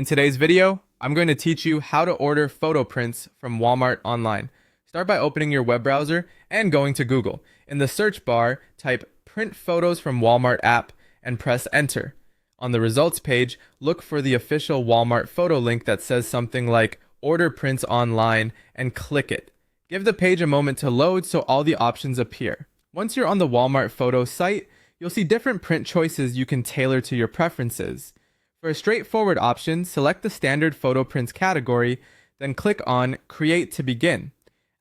In today's video, I'm going to teach you how to order photo prints from Walmart online. Start by opening your web browser and going to Google. In the search bar, type print photos from Walmart app and press enter. On the results page, look for the official Walmart photo link that says something like order prints online and click it. Give the page a moment to load so all the options appear. Once you're on the Walmart photo site, you'll see different print choices you can tailor to your preferences. For a straightforward option, select the standard photo prints category, then click on Create to begin.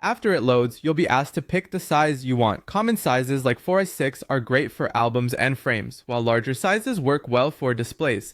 After it loads, you'll be asked to pick the size you want. Common sizes like 4x6 are great for albums and frames, while larger sizes work well for displays.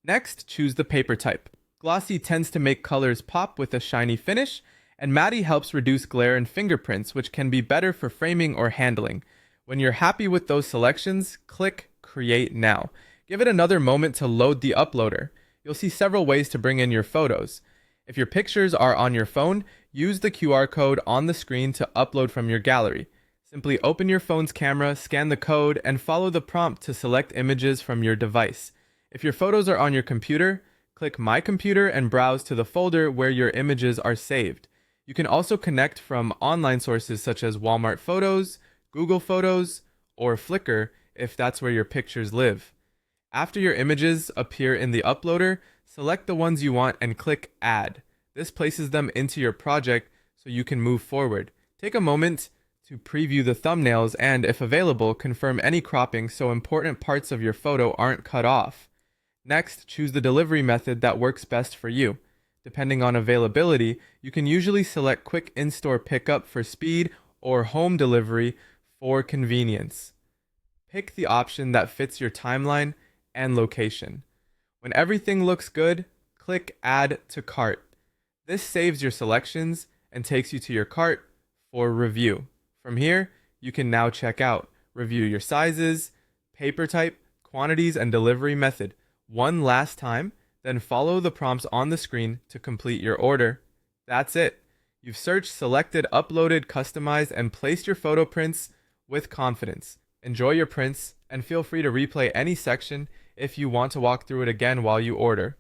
Next, choose the paper type. Glossy tends to make colors pop with a shiny finish, and matte helps reduce glare and fingerprints, which can be better for framing or handling. When you're happy with those selections, click Create Now. Give it another moment to load the uploader. You'll see several ways to bring in your photos. If your pictures are on your phone, use the QR code on the screen to upload from your gallery. Simply open your phone's camera, scan the code, and follow the prompt to select images from your device. If your photos are on your computer, click My Computer and browse to the folder where your images are saved. You can also connect from online sources such as Walmart Photos, Google Photos, or Flickr if that's where your pictures live. After your images appear in the uploader, select the ones you want and click Add. This places them into your project so you can move forward. Take a moment to preview the thumbnails and, if available, confirm any cropping so important parts of your photo aren't cut off. Next, choose the delivery method that works best for you. Depending on availability, you can usually select quick in-store pickup for speed or home delivery for convenience. Pick the option that fits your timeline and location. When everything looks good, click Add to Cart. This saves your selections and takes you to your cart for review. From here, you can now check out, review your sizes, paper type, quantities, and delivery method one last time, then follow the prompts on the screen to complete your order. That's it. You've searched, selected, uploaded, customized, and placed your photo prints with confidence. Enjoy your prints and feel free to replay any section if you want to walk through it again while you order.